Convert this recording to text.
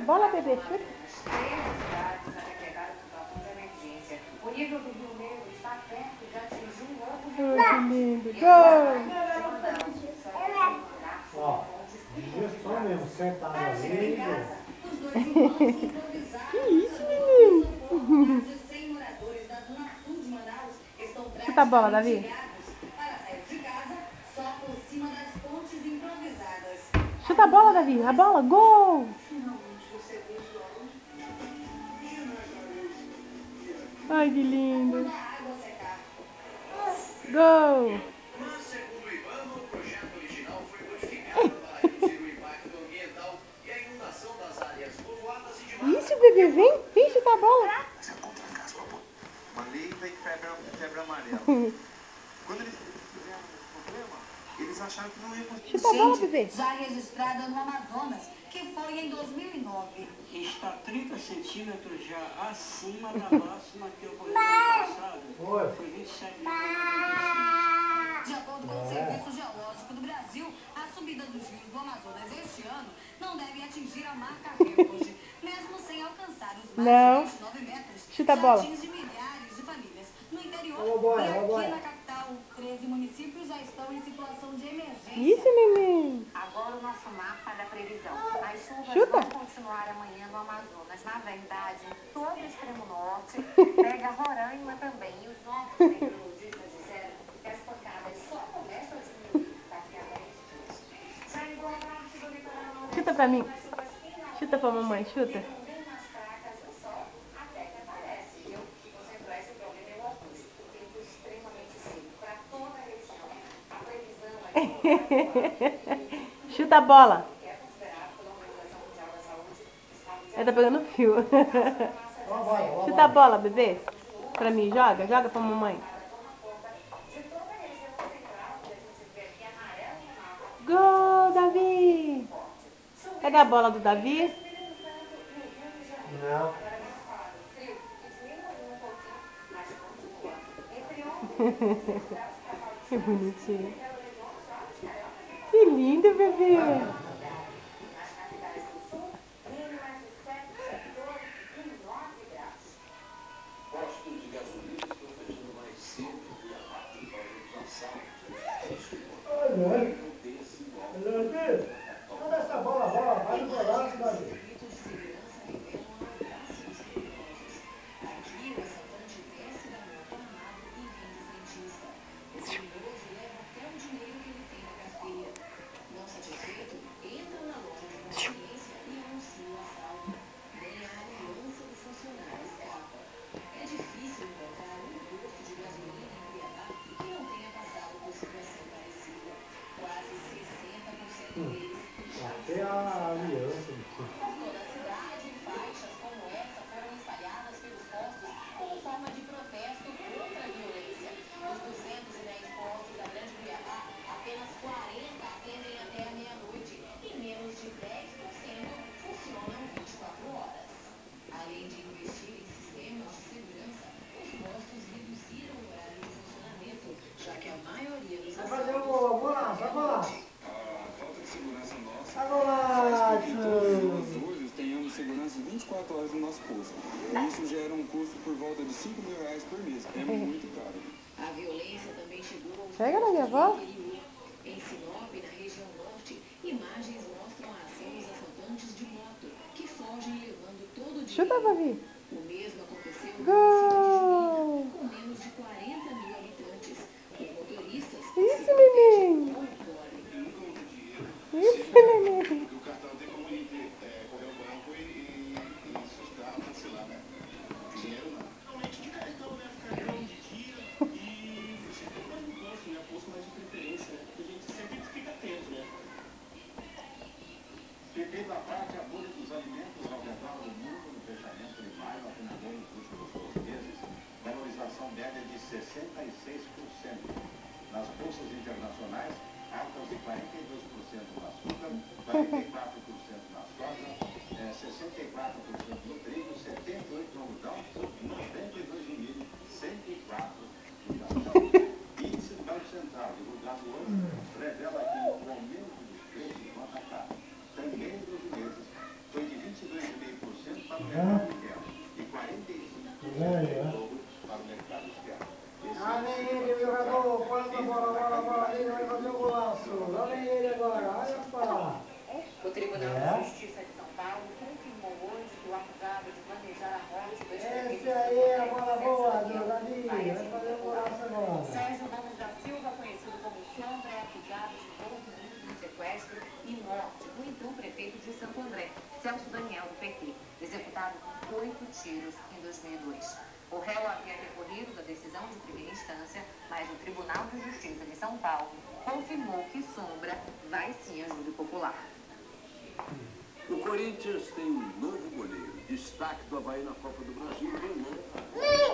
bola, bebê, chuta. O nível do Rio Negro está perto de atingir um novo Que lindo. Gol! Ó, devia só mesmo sentar ali. Que isso, menino? Chuta a bola, Davi. Chuta a bola, Davi. A bola, gol! Ai, que lindo. Gol! Mas, segundo o IBAMA, o projeto original foi modificado para reduzir o impacto ambiental e a inundação das áreas povoadas e de mata. Isso, bebê, vem. Vem chutar a bola. Mas é contra a caspa, pô. Uma leita e febre amarela. Quando eles tiveram esse problema, eles acharam que não ia conseguir. Chuta a bola, bebê. Já registrada no Amazonas, que foi em 2009. Está 30 centímetros já acima da máxima que ocorreu no ano passado. Foi 27 De acordo com o Serviço Geológico do Brasil, a subida dos rios do Amazonas este ano não deve atingir a marca recorde, mesmo sem alcançar os mais de 29 metros. Chuta a bola. Já atinge milhares de famílias. No interior e aqui na capital, 13 municípios já estão em situação de emergência. Isso, neném. Agora o nosso mapa da previsão. As chuvas Chuta. vão continuar amanhã no Amazonas. Na verdade, em todo o extremo norte, pega Roraima também. E os nossos meteorologistas disseram que as pancadas só começam a diminuir daqui a 10 dias. Já em boa parte do litoral nordeste, Chuta pra mim. as chuvas finalmente Chuta pra mamãe, chuta. ficam bem mais fracas no sol, até que aparece, viu? No centro-oeste o problema é o oposto. O tempo extremamente seco para toda a região. A previsão é de Chuta a bola. Ela tá pegando fio. Chuta a bola, bebê. Pra mim, joga. Joga pra mamãe. Gol, Davi. Pega a bola do Davi. Não. Que bonitinho. Que lindo, bebê. Postos de gasolina estão fechando mais cedo e a parte de inflação. Cadê essa bola? Vai no golaço, Davi. Até a aliança. Toda a cidade, faixas como essa foram espalhadas pelos postos como forma de protesto contra a violência. Dos 210 postos da Grande Cuiabá, apenas 40 atendem até a meia-noite e menos de 10% funcionam 24 horas. Além de investir em sistemas de segurança, os postos reduziram o horário de funcionamento, já que a maioria dos Vai fazer o golaço. Segurança nossa. Golaço. Hoje tenhamos segurança 24 horas no nosso posto. Isso gera um custo por volta de R$5.000 por mês. É muito caro. A violência também chegou aos Pega na minha avó. interior. Em Sinop, na região norte, imagens mostram a ação dos assaltantes de moto, que fogem levando todo o Chuta, dinheiro. Davi. O mesmo aconteceu no Gol. município de Juína, com menos de 40 mil habitantes. Os motoristas Isso, se neném. protegem como podem. Isso, neném. O cartão tem como ele correr ao banco e sustar, cancelar, né? Dinheiro não. Realmente de cartão, né? Cartão de dia e você tem mais um posto, né? Posto mais de preferência. A gente sempre fica atento, né? Perdendo a parte a bolha dos alimentos ao redor do mundo no fechamento de maio acumulou nos últimos 12 meses valorização média de 66%. Nas bolsas internacionais, altas de 42% no açúcar, 44% na soja, 64% no trigo, 78% no algodão, 92% no milho, 104% no café. Índice do Banco Central, divulgado hoje, revela que o aumento dos preços no atacado também em 12 meses foi de 22,5%. para o mercado externo. Lá vem ele, o jogador, põe a bola, ele vai fazer o golaço. Lá vem ele agora, olha só. O Tribunal de Justiça de São Paulo confirmou hoje que o acusado de planejar a morte do Esse aí é a bola boa, do Davi, vai fazer o golaço agora. Sérgio Gomes da Silva, conhecido como Sombra, é acusado de envolvimento no sequestro e morte do então prefeito de Santo André, Celso Daniel, do PT, executado com 8 tiros em 2002. O réu havia recorrido da decisão de primeira instância, mas o Tribunal de Justiça de São Paulo confirmou que Sombra vai sim a júri popular. O Corinthians tem um novo goleiro. Destaque do Avaí na Copa do Brasil, Renan.